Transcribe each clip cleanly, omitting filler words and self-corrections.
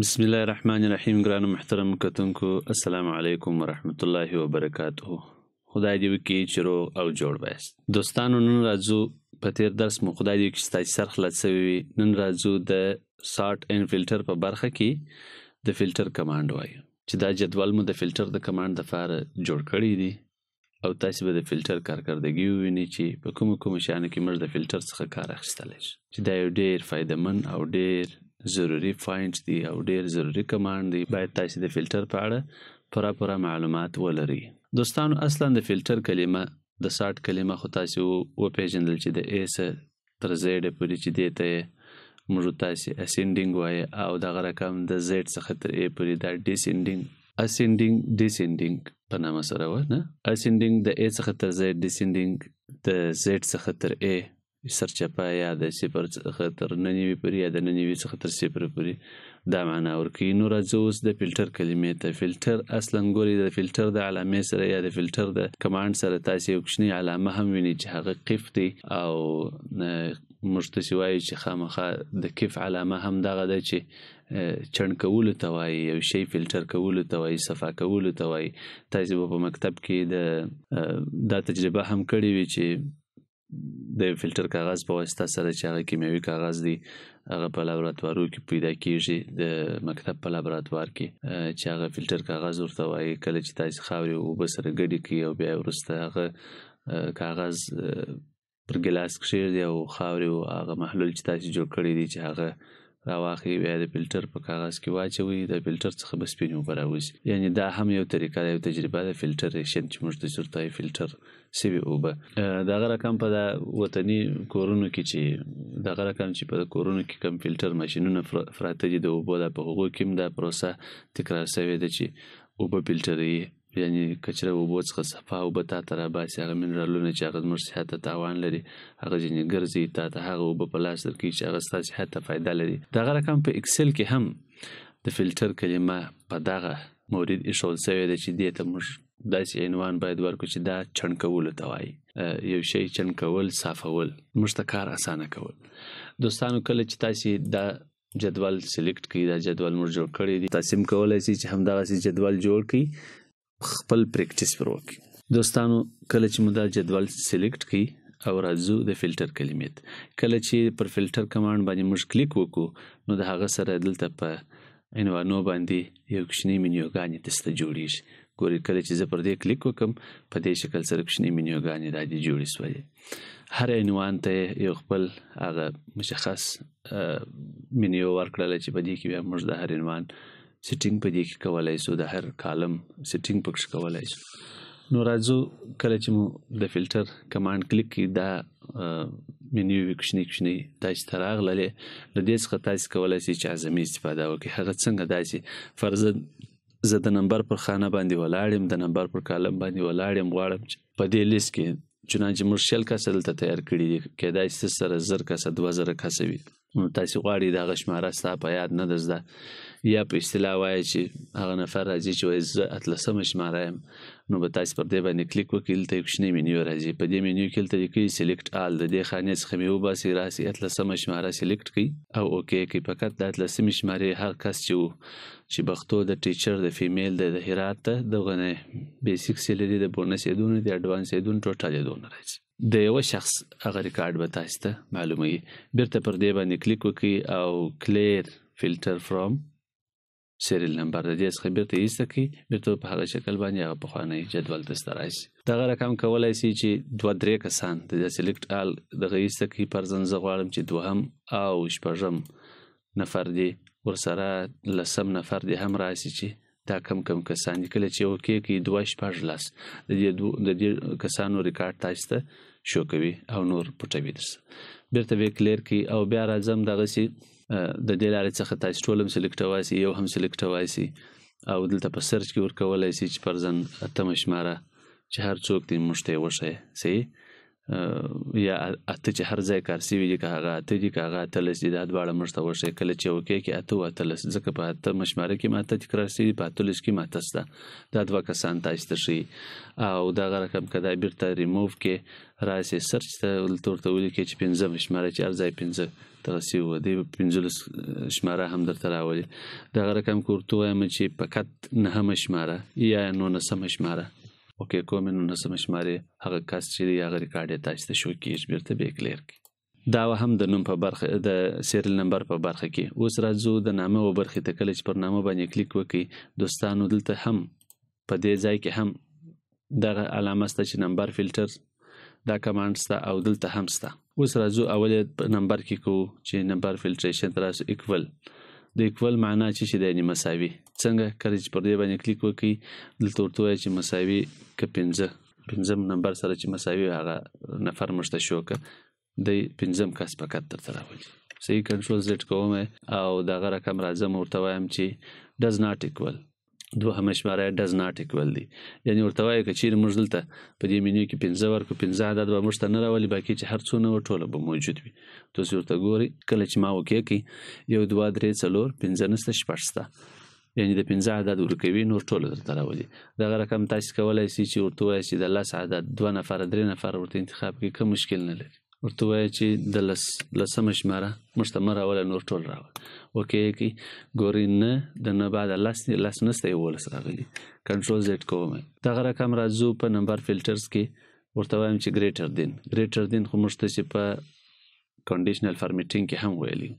بسم الله الرحمن الرحیم. ګرانو محترم کتونکو، السلام علیکم ورحمت الله وبرکاته. خدای دې وکړي چې روغ او جوړ بایست. دوستانو، نن راځو په تیر درس مو خدای دې وکړي ستاسو سر خلاص شوی وي. نن راځو د سارت اینڈ فلټر په برخه کې د فلټر کمانډ وایو چې دا جدول مو د فلټر د کمانډ لپاره جوړ کړی دی او تاسو به د فلټر کارکردګي ووینئ چې په کوم شیانو کې موږ د فلټر څخه کار اخیستلی شو، چې دا یو ډیر فایدهمند او ډیر ضروري پوینټ دی او ډیر ضروري کمانډ دی. باید تاسو د فلټر په اړه پوره معلومات ولرئ. دوستانو، اصلا د فلټر کلمه د سارت کلمه خو تاسو وپیژندل چې د ا څخه تر زیډ پورې چې دی ته موږ تاسو اسینډینګ وایي او دغه رقم د زیډ څخه تر ا پورې دا اسینډینګ ډیسینډینګ په نامه سره و نه. اسینډینګ د ا څخه تر زیډ، ډیسینډینګ د زیډ څخه تر ا سرچپه یا د صفر څخه تر 99 پورې یا د 99 څخه تر 0 پورې دا معنا ورکوي. نو راځو اوس د فلټر کلمې ته. فلټر اصلا ګوري د فلټر د علامې سره یا د فلټر د کمانډ سره تاسو یو کوچنی علامه هم وینئ چې هغه قف دی او موږ تاسو وایو چې خامخا د کف علامه هم دغه ده چې چڼ کولو ته وایي، یو شی فلټر کولو ته وایي، صفا کولو ته وایي. تاسو په مکتب کې دا تجربه هم کړې وي چې د فلټر کاغذ په واسطه سره چې هغه کیمیاوي کاغذ دی هغه په لابراتوارو کې پیدا کیږي، د مکتب په لابراتوار کې چې هغه فلټر کاغذ ورته وایي. کله چې تاسو خاورې او اوبه سره ګډې کړئ او بیا وروسته هغه کاغذ پر ګلاس کښېږدئ او خاورې او هغه محلول چې تاسو جوړ کړی دی چې هغه راواخلئ، بیا د فلټر په کاغذ کې واچوئ، د فلټر څخه به سپینې اوبه راوځي. یعنی دا هم یو طریقه ده، یو تجربه ده فلټریشن چې موږ تاسو ته فلټر سوي اوبه. دغه رقم په وطني کورونو کې چې دغه رقم چې په کورونو کې کم فلټر ماشینونه پراته دي د اوبو، دا په هغو کې هم دا پروسه تکرار شوې ده چې اوبه فلټروي، یعنی کچره اوبو څخه صفا اوبه تا ته راباسي، هغه منرالونه چې هغه زموږ صحت ته تاوان لري هغه ځینې ګرځي، تا ته هغه اوبه په لاس درکوي چې هغه ستا صحت ته فایده لري. دغه رقم په اکسل کې هم د فلټر کلمه په دغه مورد ایښودل شوې ده چې دې ته موږ داسې عنوان باید ورکړو چې دا چڼ کولو ته وایي. یو شی چڼ کول، صافول، موږ ته کار اسانه کول. دوستانو، کله چې تاسو دا جدول سلیکټ کړئ، دا جدول موږ جوړ کړی دی، تاسو هم کولی شئ چې همدغسې جدول جوړ کړئ، خپل پریکټیس پر وکړئ. دوستانو، کله چې مو دا جدول سلیکټ کړئ او راځو د فلټر کلمې ته. کله چې پر فلټر کمانډ باندې موږ کلیک وکړو نو د هغه سره دلته په عنوانو باندې یو کوچنی منیوګانې دسته جوړیږي. ګورئ، کله چې زه پر دې کلیک وکم په دې شکل سره کوچنی منیوګانې را دي جوړې سوې. هر عنوان ته یو خپل هغه مشخص منیو ورکړله چې په دې کې بیا موږ د هر عنوان سیټینګ په دې کې کولای شو، د هر کالم سیټینګ پکې کولای شو. نو راځو، کله چې مو د فلټر کمانډ کلیک کړئ، دا منیو کوچنی تاسو ته راغللې، له دې څخه تاسو کولای شئ چې اعظمي استفاده وکړئ. هغه څنګه؟ داسې فرضاً زه د نمبر پر خانه باندې ولاړ یم، د نمبر پر کالم باندې ولاړ یم، غواړم چې په دې لیست کې چنانچه موږ 100 کسه دلته تیار کړي دي، کیدای شي سره 1000 کسه 2000 کسه وي. نو تاسو غواړئ دغه شماره ستا په یاد نه ده زده، یا په اصطلاح وایي چې هغه نفر راځي چې وایي زه 18مه شماره یم، نو به تاسو پر دې باندې کلیک وکړئ. دلته یو کوچنی منیو راځي، په دې منیو کې دلته لیکي سلیکټ آل، د دې خانې څخه مې وباسئ، راسئ 18مه شماره سلیکټ کړئ او اوکې کړئ. فقط د 18مې شمارې هر کس چې پښتو د ټیچر د فیمیل د هرات ته دغه نه بیسیک سیلري د بونس یدونه د اډوانس یدونه ټوټال یدونه راځي. د یو شخص هغه ریکارډ به تاسو ته معلوموي. بیرته پر دې باندې کلیک وکړئ او کلیر فلټر فرام سیریل نمبر د دې څخه بیرته ایسته کړئ، بیرته په هغه شکل باندې هغه پخوانی جدول ته راشي. دغه رقم کولی شي چې 2-3 کسان د سلیکټ آل دغه ایسته کړي. فرضاً زه غواړم چې 2 او 6 نفر دی ورسره 10 نفر دی هم راشي چې دا کم کسان دي. کله چې اوکې کړئ 2 د دې کسانو ریکارډ تاسو ته شو کوي او نور پټوي درسه. بیرته به کلیر کړئ او بیا راځم دغسې د دې لارې څخه تاسو ټول هم سلیکټوای شئ، یو هم سلیکټوای شئ او دلته په سرچ کې ورکولی شئ چې فرضاً 8مه شماره چې هر څوک دی موږ ته یې وښیه. صحیح، یا اته چې هر ځای کار سوي دي که هغه اته دي که هغه اتلس دي دا دواړه موږ ته وښیي. کله چې اوکې کې اته و اتلس ځکه په اته مشماره کې ماته تکرار سوي دي په اتلس کې ماته شته دا دوه کسان تاسو ته ښیي. او دغه رقم که دا بیرته ریموو کې راسي سرچ ته دلته ورته ولیکئ چې پنځه مشماره چې هر ځای پنځه دغه سوي وه دی به پنځلس شماره هم درته راولي. دغه رقم که ورته ووایم چې فقط نهمه شماره یا نولسمه شماره اوکې کومې 19 شمارې هغه کس چې دی هغه ریکارډ یې تاسو ته شو کېږي بیرته به یې کلیر کړي. دا هم د نوم په برخه د سیریل نمبر په برخه کې. اوس راځو د نامه و برخې ته. کله چې پر نامه باندې کلیک وکړئ دوستانو دلته هم په دې ځای کې هم دغه علامه شته چې نمبر فلټر دا کمانډ شته او دلته هم شته. اوس راځو اول په نمبر کې کوو چې نمبر فلټریشن ته راسو. ایکول د ایکول معنا چې دی یعنې مساوي. څنګه کله چې پر دې باندې کلیک وکړي دلته ورته وایي چې مساوي که پنځم نمبر سره چې مساوي هغه نفر موږ ته شو که دی پنځم کس فقط درته راولي. صحیح کنټرول زیډ کوم او دغه رقم راځم ورته وایم چې ډز ناټ ایکول دوهمه شماره ډز ناټ ایکول دی. یعنې ورته وایي که چیرې موږ دلته په دې مینیو کې پنځه ورکړو پنځه عدد به موږ ته نه راولي باقي چې هر څونه وه ټوله به موجود وي. تاسو ورته ګورئ کله چې ما اوکې کړي 1 2 3 4 5 نشته شپږ شته یعنې د پنځه عدد ورکوي نور ټوله درته راولي. دغه رقم تاسو کولی شئ چې ورته ووایئ چې د 10 عدد 2 نفره 3 نفره ورته انتخاب کړي که مشکل نه لري. ورته وایئ چې د لسمه شماره موږ ته مه راوله نور ټول راوله. اوکې یې کړئ ګورئ نه د نه بعد لس نسته 11 راغلي. کنټرول زیډ کوم. دغه رقم راځو په نمبر فلټرز کې ورته وایم چې ګریټر دین خو موږ ته چې په کنډیشنل فارمیټینګ کې هم ویلي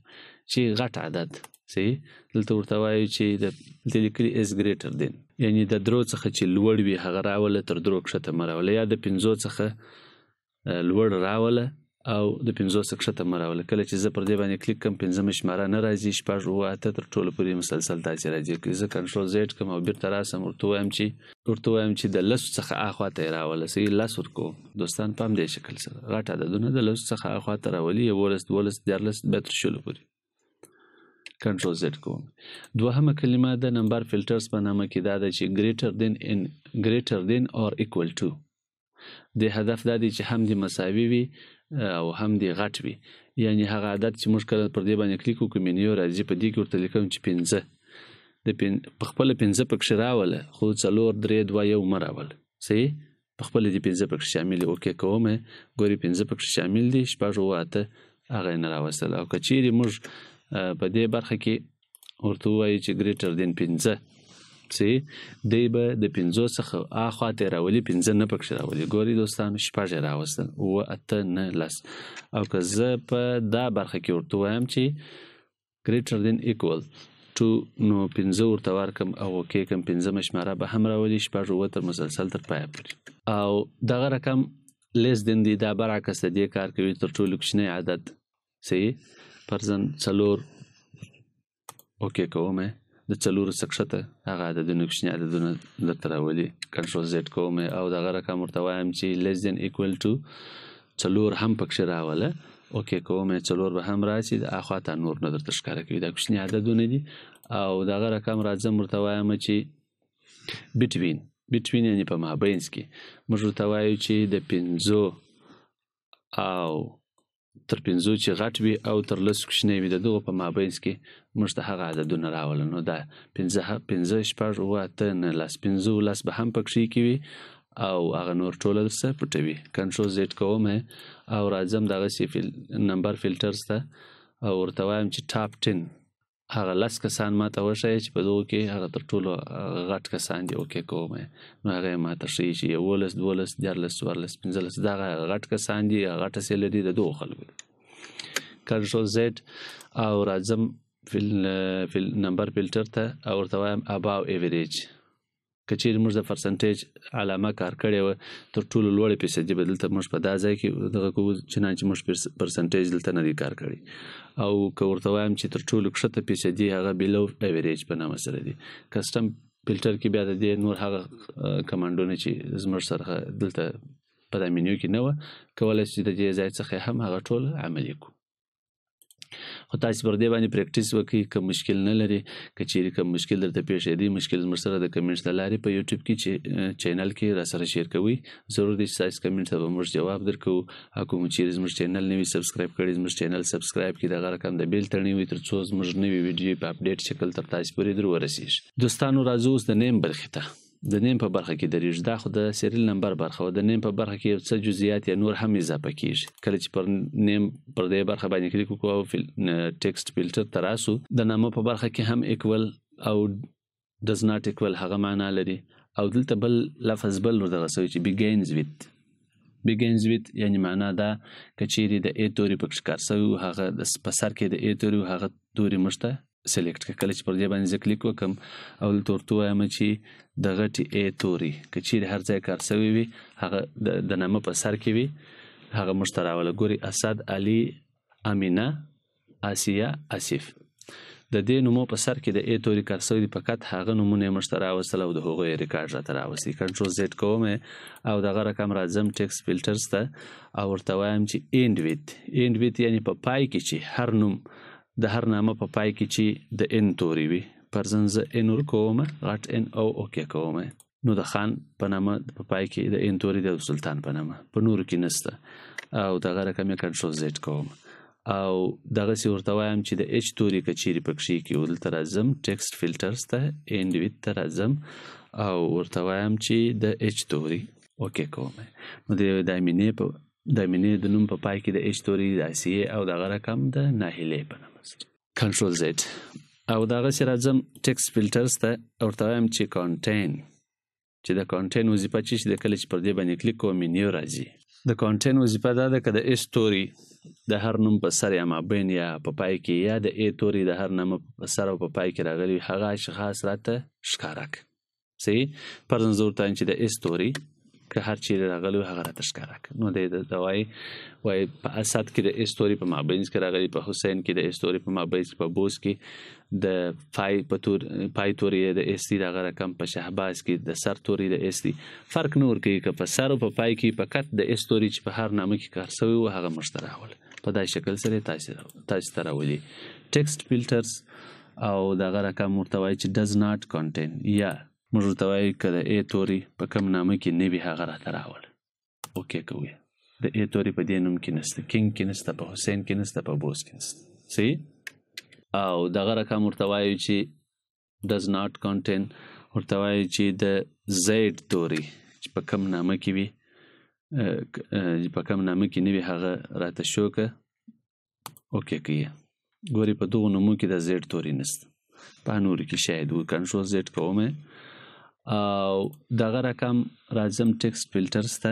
چې غټ عدد صحیح دلته ورته وایو چې دلته لیکلي از ګریټر دین یعنې د درو څخه چې لوړ وي هغه راوله تر درو کښته مه راوله یا د پنځو څخه لوړ راوله او د 50 څخه ښکته مه راوله. کله چې زه پر دې باندې کلیک کوم پنځمه شماره نه راځي 6 7 8 تر ټولو پورې مسلسل داسې راځي. زه کنټرول زیډ کوم او بیرته راسم ورته وایم چې د لسو څخه اخوا ته یې راوله. صحیح لس ورکوم دوستان په همدې شکل سره غټ عددونه د لسو څخه اخوا ته راولي 11 12 14 بیا تر شلو پورې. کنټرول زیډ کوم. دوهمه کلمه د نمبر فلټرز په نامه کې دا ده چې ګریټر دین اور ایکول ټو. د هدف دا دی چې هم دې مساوي وي او هم دې غټ وي. یعنې هغه عدد چې موږ کله پر دې باندې کلیک وکړو مینیو راځي په دې کې ورته لیکم چې 5 په خپله 5 پکښې راوله خو 4 3 2 1 مه راوله. صحیح په خپله دې 5 پکښې شامل دي. اوکې کوم ګوري 5 پکښې شامل دي 6 7 8 هغه یې نه راوستل. او که چیرې موږ په دې برخه کې ورته ووایو چې ګریټر دین 5 صحیح دی به د 5 څخه اخوا ته راولي 5 نه پکښې راولي. ګوري دوستانو 6 یې راوستل 7 8 9 10. او که زه په دا برخه کې ورته وایم چې ګریټر دین ایکول ټو نو 5 ورته ورکم او اوکې کوم 5مه شماره به هم راولي 6 7 تر مسلسل تر پایه پورې. او دغه رقم لیس دین دی دا برعکس د دې کار کوي تر ټولو کوچنی عدد صحیح فرضاً 4 اوکې کوم د 4 څخه ښکته هغه عددونه کوچني عددونه درته راولي. کنټرول زیډ کوم او دغه رقم ورته وایم چې لیس دین ایکول ټو 4 هم پکښې راوله. اوکې کوم 4 به هم راشي د اخوا ته نور نه درته ښکاره کوي دا کوچني عددونه دي. او دغه رقم راځم ورته وایم چې بټوین یعنې په مابینځ کې موږ ورته وایو چې د 5 او تر 5 چې غټ وي او تر 10 کوچنی وي د دغو په مابینځ کې موږ ته هغه عددونه راوله. نو دا 5 6 8 9 10 15 به هم پکښې کې وي او هغه نور ټوله درڅه پټوي. کنټرول زیډ کوم او راځم دغسې نمبر فلټرز ته او ورته وایم چې ټاپ 10 هغه 10 کسان ماته وښایي چې په دغو کې هغه تر ټولو غټ کسان دي. اوکې کوم نو هغه یې ماته ښیي چې 11 12 14 14 15 دغه غټ کسان دي غټه سیلري د دغو خلکو دي. کنټرول زیډ او راځم نمبر فلټر ته او ورته وایم اباو ایوریج. که چیرې موږ د پرسنټیج علامه کار کړې وه تر ټولو لوړې فیصدي به دلته موږ په دا ځای کې دغه کوو چنانچې موږ پرسنټیج دلته نه دی کار کړی. او که ورته وایم چې تر ټولو کښته فیصدي هغه بیلو ایوریج په نامه سره دي. کسټم فلټر کې بیا د دې نور هغه کمانډونه چې زموږ سره دلته په دا مینیو کې نه وه کولی چې د دې ځای څخه هم هغه ټول عملي کړو. خو خو تاسو پر دې باندې پریکټیس وکړئ. که مشکل نه لري، که چیرې کوم مشکل درته پیښ دی، مشکل زموږ سره د کمنټس له لارې په یوټیوب کې چې چینل کې را سره شیر کوئ. ضرور دی چې تاسو کمنټ ته به موږ جواب درکوو. او کوم چیرې زموږ چینل نه وي سبسکرایب کړی، زموږ چینل سبسکرایب کړئ، دغه رقم د بیل تړنی وي تر څو زموږ نوې ویډیو په اپډیټ شکل تر تاسو پورې در ورسیږي. دوستانو راځو اوس د نیم برخې ته. د نیم په برخه کې درېږي، دا خو د سیریل نمبر برخه او د نیم په برخه کې یو څه جزئیات یا نور هم اضافه کیږي. کله چې پر نیم پر دې برخه باندې کلیک وکړو او ټیکسټ فلټر ته راسو، د نامه په برخه کې هم ایکول او ډز ناٹ ایکول هغه معنا لري. او دلته بل لفظ بل نو دغه سوي چې بیګینز ویت یعنی معنا دا کچيري د ا توري پکښ کار سوي هغه د سپسر کې د ا توري هغه توري مشته سلیکټ کړه. کله چې پر دې باندې کلیک وکم او تورته وایم چې د غټي ا توري کچيري هر ځای کار سوي وي هغه د نامه په سر کې وي هغه مشته راوله. ګوري اسد، علي، امینه، آسیا، اسف. د دې نومو په سر کې د ا توري کار سوي فقط هغه نمونه مشته راوستل او د هغه ریکارډ راته راوستي. کنټرول زد کوم او دغه رقم راځم ټیکسټ فلټرز ته او ورته وایم چې اینډ ویت یعنی په پای کې چې هر نوم د هر نامه په پای کې چې د ان توري وي. پرزن زه ان ورکوم غټ ان او اوکې کوم. نو د خان په نامه په پای کې د ان توري د سلطان په نامه په نور کې نسته او دغه رقم یې کنټرول زد کوم او دغه سی ورته وایم چې د اچ توري کچيري پکښې کې ودلته راځم ټیکسټ فلټرز ته اینډ ویت ته راځم او ورته وایم چې د اچ توري اوکې کوم. نو د امینې د نوم په پای کې د اچ توري د آسیې او دغه رقم د ناهیلې په نامه کنټرول زد او دغه سی راځم ټیکسټ فلټرز ته ورته وایم چې کانټین چې د کانټین وظیفه چې د کله چې پر دې باندې کلیک کوم منیو راځي. د کانټین وظیفه دا ده چې د اس توري د هر نوم په سر یا مابین یا په پای کې یا د ا توري د هر نوم په سر او په پای کې راغلي هغه اشخاص راته ښکارا کړي. صحیح پرځن زور ته چې د اس توري که هر چیرې راغلی هغه راته ښکاره کړه. نو د وایي په اسد کې د استوري په مابینځ کې راغلی، په حسین کې د استوري په مابینځ کې، په بوس کې د پای توري د استی دغه رقم، په شهباز کې د سر توري د استی. فرق نور کوي که په سر او په پای کې فقط د استوري چې په هر نامه کې کار سوی و هغه مشته راول. په داسې شکل سره تاسو ته راولي ټیکسټ فلټرز او دغه رقم ورته وایي چې ډز ناٹ کانټین یا موږ ورته وایو که د ا توري په کوم نامه کې نه وي هغه راته راوله. اوکې کوئ. د ا توري په دې نوم کې نسته، کینګ کې نسته، په حسین کې نسته، په بوس کې نسته. صحیح او دغه رقم ورته وایو چې ډز ناٹ کانټین ورته وایو چې د زید توري چې په کوم نامه کې وي په کوم نامه کې نه وي هغه راته شو که اوکې کوي. ګوري په دغو نومو کې د زید توري نسته، په نورو کې شاید و. کنټرول زد کوم او دغه رقم راځم ټیکسټ فلټرز ته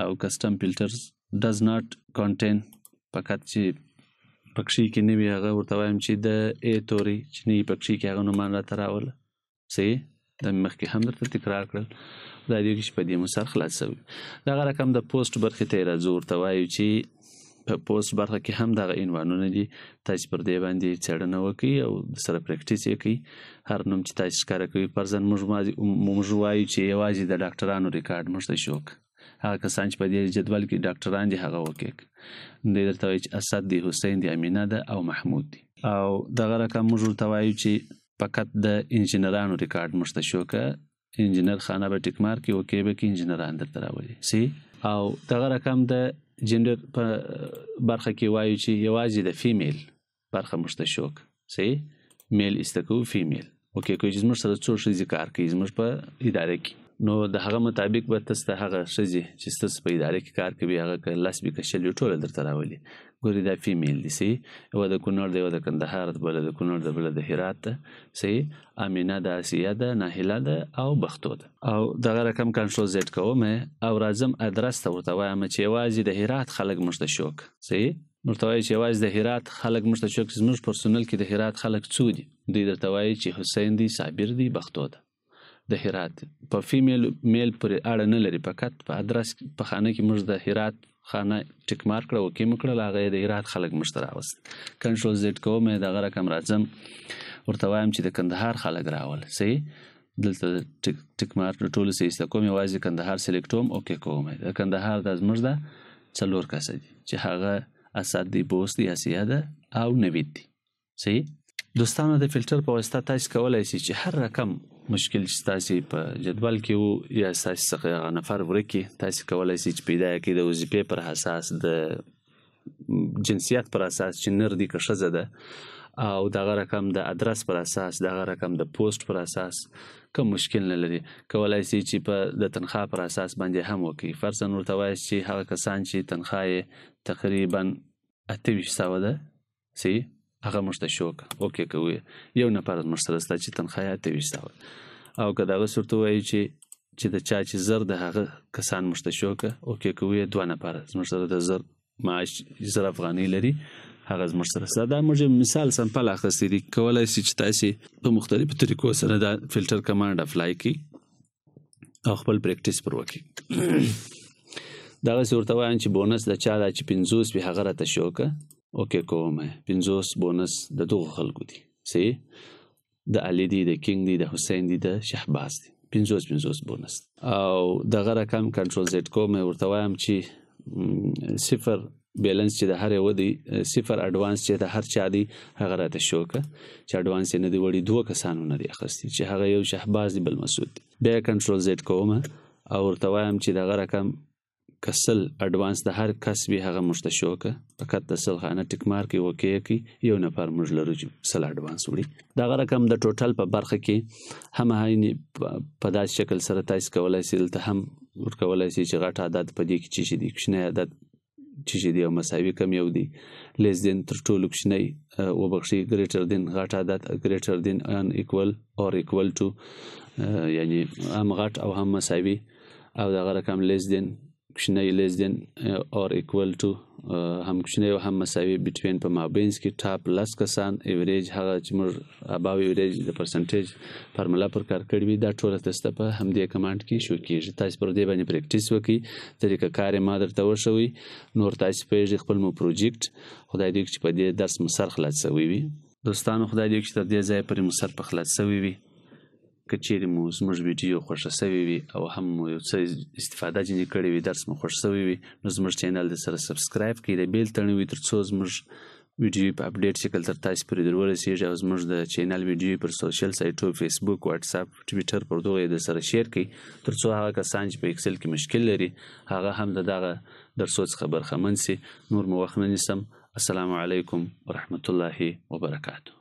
او کسټم فلټرز ډز ناٹ کانټین فقط چې پکښې کې نه وي هغه ورته وایم چې د ا توري چې نه وي پکښې کې هغه نومان راته راوله. صحیح دا مخکې هم درته تکرار کړل. دا دی چې په دې مو سر خلاص شوي. دغه رقم د پوسټ برخې ته یې راځو، ورته وایو چې په پوسټ برخه کې هم دغه عنوانونه دي. تاسو پر دې باندې څېړنه وکړئ او سره پریکټیس یې کړئ. هر نوم چې تاسو ښکاره کوئ پرځن موږ وایو چې یوازې د ډاکټرانو ریکارډ موږ ته شو هغه کسان چې په دې جدول کې ډاکټران دي هغه وکړئ. دی درته وایي چې اسد دی، حسین دی، امینه ده او محمود دی. او دغه رقم موږ ورته وایو چې فقط د انجینرانو ریکارډ موږ ته شو که انجینر خانه به ټیک مارک اوکې به کې انجینران درته راولي. او دغه رقم د جندر په برخه کې وایو چې یوازې د فیمیل برخه موږ ته شو. صحیح میل ایسته کوو فیمیل اوکې کوي چې زموږ سره څو ښځې کار کوي زموږ په اداره کې. نو د هغه مطابق به تاسو ته هغه ښځې چې ستاسو په اداره کې کار کوي هغه که لس وي که شل وي ټوله درته راولي. ګوري دا فیمیل دي. صحیح یوه د کونړ ده، یوه د کندهار ده، بله د کونړ ده، بله د هرات ده. صحیح امینه ده، آسیه ده، ناهیله ده او بختو ده. او دغه رقم کنټرول زد کوم او راځم ادرس ته ورته وایم چې یوازې د هرات خلک موږ ته شوک. صحیح ورته وایي چې یوازې د هرات خلک موږ ته شوک. زموږ پرسونل کې د هرات خلک څو دي؟ دوی درته وایي چې حسین دی، صابر دی، بختو ده. د هرات په فیمیل میل پورې اړه نه لري، فقط په ادرس په خانه کې موږ د هرات خانه ټیک مارک کړه اوکې مو کړل هغه یې د هرات خلک موږ ته راوست. کنټرول زد کوم دغه رقم راځم ورته وایم چې د کندهار خلک راول. صحیح دلته ټیک مارک ټولو څه ایسته کوم، یوازې کندهار سلیکټ کوم اوکې کوم. د کندهار د زموږ د څلور کسه دي چې هغه اسد دی بوست دی اسیا ده او نوید دی. صحیح دوستانو د فلټر په واسطه تاسو کولای شئ چې هر رقم مشکل چې تاسو په جدول کې وو یا تاسو څخه نفر ورکی تاسو کولای شئ چې پیدا کړئ د وظیفې پر اساس د جنسیت پر اساس چې نر دی که ښځه ده او دغه رقم د ادرس پر اساس دغه رقم د پوسټ پر اساس کوم مشکل نه لري کولای شئ چې په د تنخواه پر اساس باندې هم وکړي. فرضاً ورته وایي چې هغه کسان چې تنخواه یې تقریبا 2800 ده صحیح هغه موږ ته شو که اوکې کوي یو نفر موږ سره شته چې تنخواه یې 2800 او که دغه ورته وایي چې د چا چې زر د هغه کسان موږ ته شو که اوکې کوي 2 نفر موږ سره د زر معاش 1000 افغانۍ لري هغه موږ سره شته. دا موږ مثال سمپل اخیستی دي کولای شي چې تاسو په مختلفو طریقو سره دا فلټر کمانډ اپلای کړئ او خپل پریکټیس پر وکړئ. دغه ورته وایم چې بونس د چا دا چې 50 وي هغه راته شو که اوکې کوم 50 بونس د دغه خلکو دي صحیح د علي دی د کینګ دی د حسین دی د شهباز دی 50 بونس او دغه رقم کنټرول زد کوم ورته وایم چې 0 بیلنس چې د هر یو دی 0 اډوانس چې د هر چا دی هغه راته شو که چې اډوانس یې نه دی وړي 2 کسانو نه دی اخیستی چې هغه یو شهباز دی بل مسعود دی. بیا کنټرول زد کوم او ورته وایم چې دغه رقم کسل اډوانس د هر کس وی هغه مشته شو که فقط د سل خانه ټیک مارک وکي کی یو نفر موږ لرو چې سل اډوانس وړي. دا رقم د ټوټل په برخه کې هم هایني په داسې شکل سره تاسو کولای شئ ته هم ورکولای شئ چې غټ عدد په دې کې چې دي کوچنی عدد چې دی او مساوي کم یو دی لیس دین تر ټولو کوچنی وبخښي ګریټر دین غټ عدد ګریټر دین ان ایکوال اور ایکوال ټو یعنی هم غټ او هم مساوي او دغه رقم لیس دین کوچنی لیس دین اور ایکوال ټو هم کوچنی او هم مساوي بټوین په مابینس کې ټاپ لس کسان ایوریج هغه چې موږ اباو ایوریج د پرسنټیج فارمولا پر کار کړی وي دا ټول تاسو په همدې کمانډ کې شو کیږي. تاسو پر دې باندې پریکټیس وکړئ طریقه کار ما درته وښوي نور تاسو په خپل مو پروجیکټ خدای دې چې په دې درس مو سر خلاص شوی وي. دوستانو خدای دې چې تر دې ځای پرې مو سر په خلاص شوی وي که چیرې مو زموږ ویډیو خوښه شوی وي او هم مو یو څه استفاده ځینې کړې وي درس مو خوښ شوی وي نو زموږ چینل د سره سبسکرایب کړئ د بیل تڼۍ وي تر څو زموږ ویډیو په اپډیټ شکل تر تاسو پورې در ورسیږي او زموږ د چینل ویډیو پر سوشل سایټو فیسبوک واتساپ ټویټر پر دغه د سره شیر کړئ تر څو هغه کسان چې په ایکسل کې مشکل لري هغه هم دغه درسو څخه برخمن شي. نور مو وخت نه نیسم. السلام علیکم ورحمت الله وبرکاته.